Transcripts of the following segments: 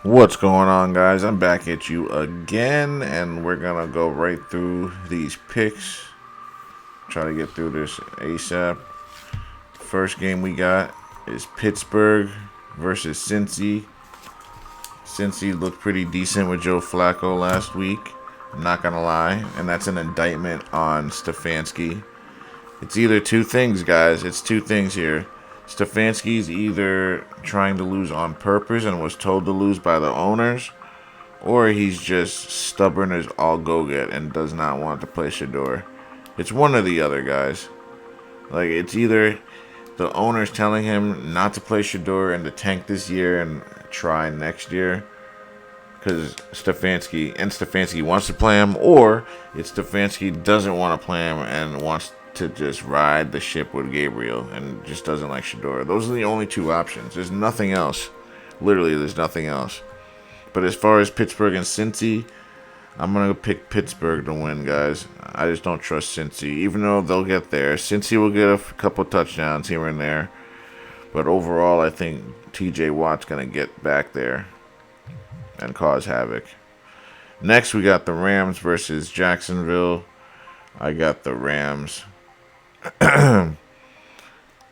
What's going on, guys? I'm back at you again, and we're gonna go right through these picks. Try to get through this ASAP. First game we got is Pittsburgh versus Cincy. Cincy looked pretty decent with Joe Flacco last week. I'm not gonna lie, and that's an indictment on Stefanski. It's either two things, guys. It's two things here. Stefanski's either trying to lose on purpose and was told to lose by the owners, or he's just stubborn as all go get and does not want to play Shador. It's one or the other, guys. Like, it's either the owner's telling him not to play Shador and to tank this year and try next year because Stefanski wants to play him, or it's Stefanski doesn't want to play him and wants to just ride the ship with Gabriel and just doesn't like Shador. Those are the only two options. There's nothing else. Literally, there's nothing else. But as far as Pittsburgh and Cincy, I'm going to pick Pittsburgh to win, guys. I just don't trust Cincy. Even though they'll get there, Cincy will get a couple touchdowns here and there. But overall, I think TJ Watt's going to get back there and cause havoc. Next, we got the Rams versus Jacksonville. I got the Rams.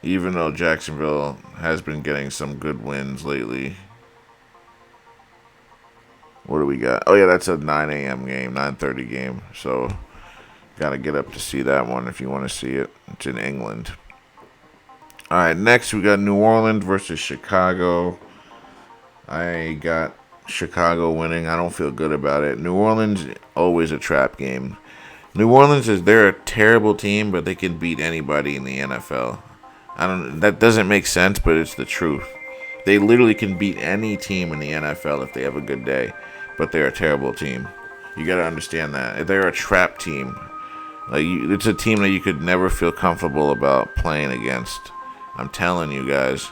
Even though Jacksonville has been getting some good wins lately. What do we got? Oh, yeah, that's a 9 a.m. game, 9:30 game. So, got to get up to see that one if you want to see it. It's in England. All right, next we got New Orleans versus Chicago. I got Chicago winning. I don't feel good about it. New Orleans, always a trap game. New Orleans they're a terrible team, but they can beat anybody in the NFL. That doesn't make sense, but it's the truth. They literally can beat any team in the NFL if they have a good day, but they're a terrible team. You got to understand that. They're a trap team. It's a team that you could never feel comfortable about playing against. I'm telling you guys.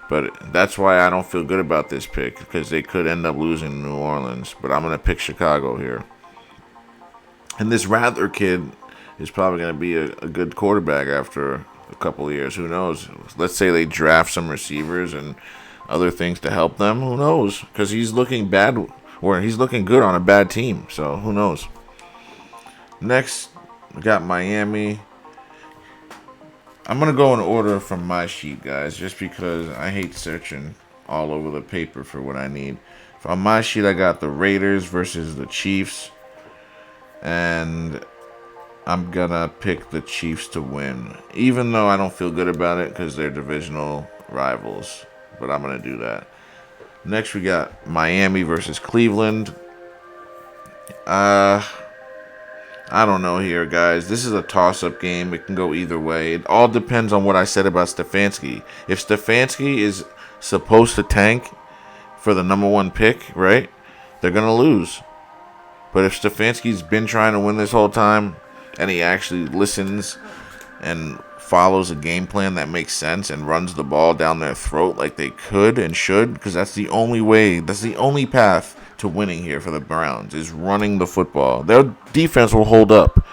But that's why I don't feel good about this pick, because they could end up losing to New Orleans. But I'm going to pick Chicago here. And this Rattler kid is probably going to be a good quarterback after a couple of years. Who knows? Let's say they draft some receivers and other things to help them. Who knows? Because he's looking bad, or he's looking good on a bad team. So who knows? Next, we got Miami. I'm going to go in order from my sheet, guys, just because I hate searching all over the paper for what I need. On my sheet, I got the Raiders versus the Chiefs. And I'm going to pick the Chiefs to win. Even though I don't feel good about it because they're divisional rivals. But I'm going to do that. Next, we got Miami versus Cleveland. I don't know here, guys. This is a toss-up game. It can go either way. It all depends on what I said about Stefanski. If Stefanski is supposed to tank for the number one pick, right, they're going to lose. But if Stefanski's been trying to win this whole time and he actually listens and follows a game plan that makes sense and runs the ball down their throat like they could and should, because that's the only way, that's the only path to winning here for the Browns, is running the football. Their defense will hold up,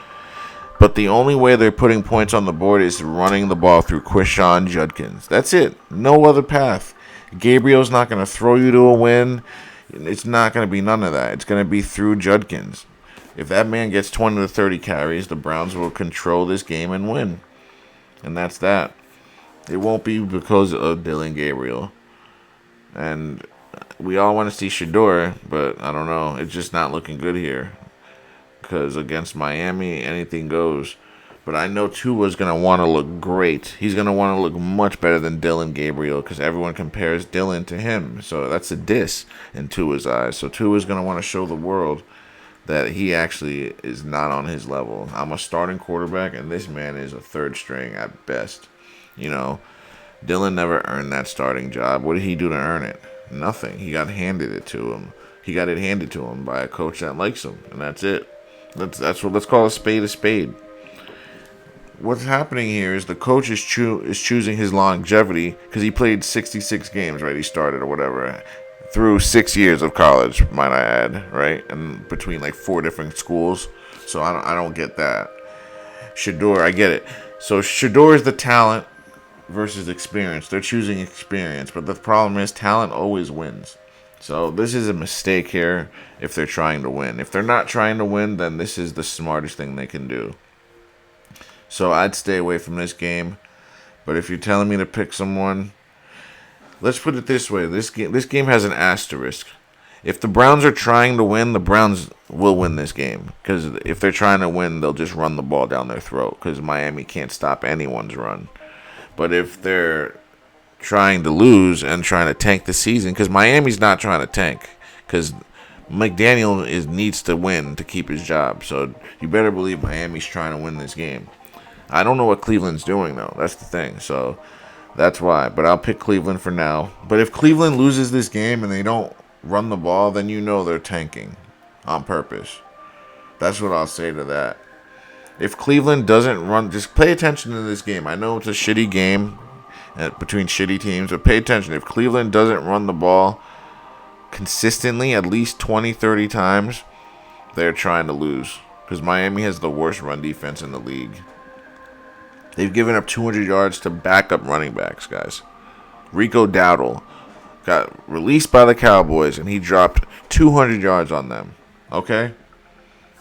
but the only way they're putting points on the board is running the ball through Quishon Judkins. That's it. No other path. Gabriel's not going to throw you to a win. It's not going to be none of that. It's going to be through Judkins. If that man gets 20 to 30 carries, the Browns will control this game and win. And that's that. It won't be because of Dillon Gabriel. And we all want to see Shador, but I don't know. It's just not looking good here. Because against Miami, anything goes. But I know Tua's going to want to look great. He's going to want to look much better than Dillon Gabriel because everyone compares Dillon to him. So that's a diss in Tua's eyes. So Tua's going to want to show the world that he actually is not on his level. I'm a starting quarterback, and this man is a third string at best. You know, Dillon never earned that starting job. What did he do to earn it? Nothing. He got handed it to him. He got it handed to him by a coach that likes him, and that's it. That's what, let's call a spade a spade. What's happening here is the coach is choosing his longevity because he played 66 games, right? He started or whatever through 6 years of college, might I add, right? And between like 4 different schools. So I don't get that. Shador, I get it. So Shador is the talent versus experience. They're choosing experience, but the problem is talent always wins. So this is a mistake here if they're trying to win. If they're not trying to win, then this is the smartest thing they can do. So I'd stay away from this game. But if you're telling me to pick someone, let's put it this way: this game has an asterisk. If the Browns are trying to win, the Browns will win this game. Because if they're trying to win, they'll just run the ball down their throat. Because Miami can't stop anyone's run. But if they're trying to lose and trying to tank the season, because Miami's not trying to tank. Because McDaniel needs to win to keep his job. So you better believe Miami's trying to win this game. I don't know what Cleveland's doing, though. That's the thing. So that's why. But I'll pick Cleveland for now. But if Cleveland loses this game and they don't run the ball, then you know they're tanking on purpose. That's what I'll say to that. If Cleveland doesn't run, just pay attention to this game. I know it's a shitty game between shitty teams, but pay attention. If Cleveland doesn't run the ball consistently at least 20, 30 times, they're trying to lose. Because Miami has the worst run defense in the league. They've given up 200 yards to backup running backs, guys. Rico Dowdle got released by the Cowboys, and he dropped 200 yards on them. Okay?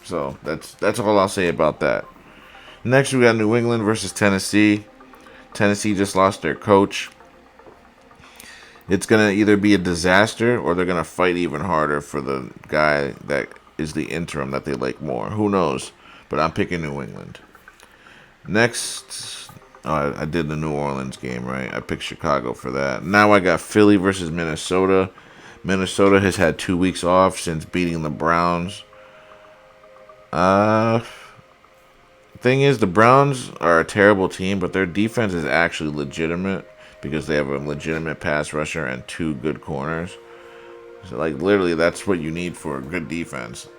So, that's all I'll say about that. Next, we got New England versus Tennessee. Tennessee just lost their coach. It's going to either be a disaster, or they're going to fight even harder for the guy that is the interim that they like more. Who knows? But I'm picking New England. Next, I did the New Orleans game, right? I picked Chicago for that. Now I got Philly versus Minnesota. Minnesota has had 2 weeks off since beating the Browns. Thing is, the Browns are a terrible team, but their defense is actually legitimate because they have a legitimate pass rusher and 2 good corners. So, like, literally, that's what you need for a good defense.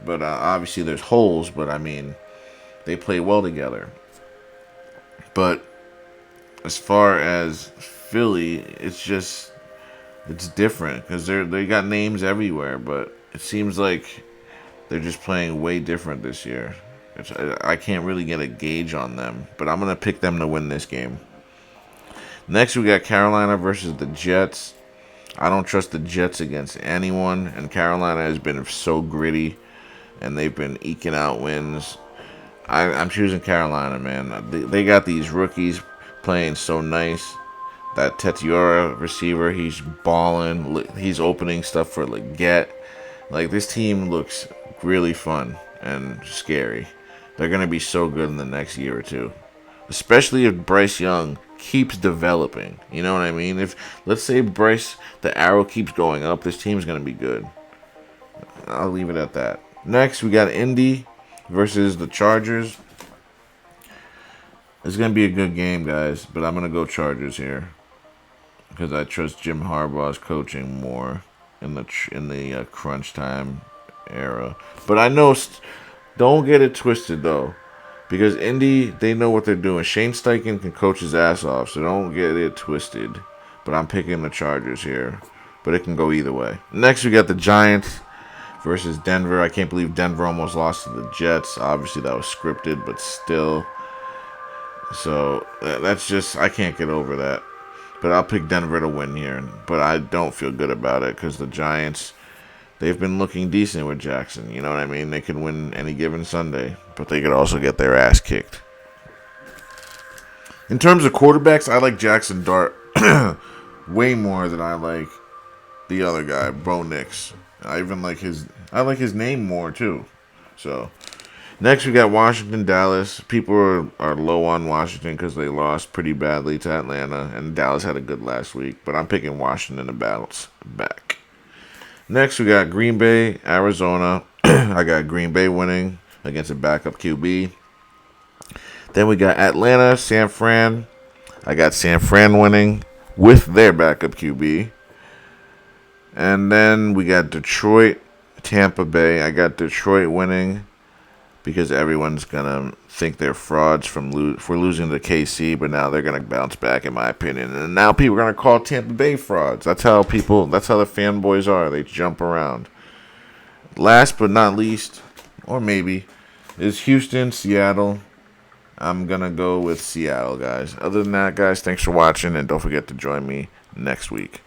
But obviously, there's holes, but I mean, they play well together. But as far as Philly, it's different because they got names everywhere, but it seems like they're just playing way different this year. I can't really get a gauge on them, but I'm going to pick them to win this game. Next, we got Carolina versus the Jets. I don't trust the Jets against anyone, and Carolina has been so gritty, and they've been eking out wins. I'm choosing Carolina, man. They got these rookies playing so nice. That Tetiora receiver, he's balling. He's opening stuff for Leggett. Like, this team looks really fun and scary. They're going to be so good in the next year or two. Especially if Bryce Young keeps developing. You know what I mean? If, let's say Bryce, the arrow keeps going up, this team's going to be good. I'll leave it at that. Next, we got Indy versus the Chargers. It's going to be a good game, guys, but I'm going to go Chargers here because I trust Jim Harbaugh's coaching more in the crunch time era. But I know, don't get it twisted, though, because Indy, they know what they're doing. Shane Steichen can coach his ass off, so don't get it twisted. But I'm picking the Chargers here, but it can go either way. Next, we got the Giants versus Denver. I can't believe Denver almost lost to the Jets. Obviously, that was scripted, but still. So, that's just, I can't get over that. But I'll pick Denver to win here. But I don't feel good about it because the Giants, they've been looking decent with Jackson. You know what I mean? They can win any given Sunday, but they could also get their ass kicked. In terms of quarterbacks, I like Jackson Dart way more than I like the other guy, Bo Nix. I like his name more too. So next we got Washington, Dallas. People are low on Washington because they lost pretty badly to Atlanta, and Dallas had a good last week. But I'm picking Washington to bounce back. Next we got Green Bay, Arizona. I got Green Bay winning against a backup QB. Then we got Atlanta, San Fran. I got San Fran winning with their backup QB. And then we got Detroit, Tampa Bay. I got Detroit winning because everyone's going to think they're frauds for losing to KC, but now they're going to bounce back, in my opinion. And now people are going to call Tampa Bay frauds. That's how the fanboys are. They jump around. Last but not least, or maybe, is Houston, Seattle. I'm going to go with Seattle, guys. Other than that, guys, thanks for watching, and don't forget to join me next week.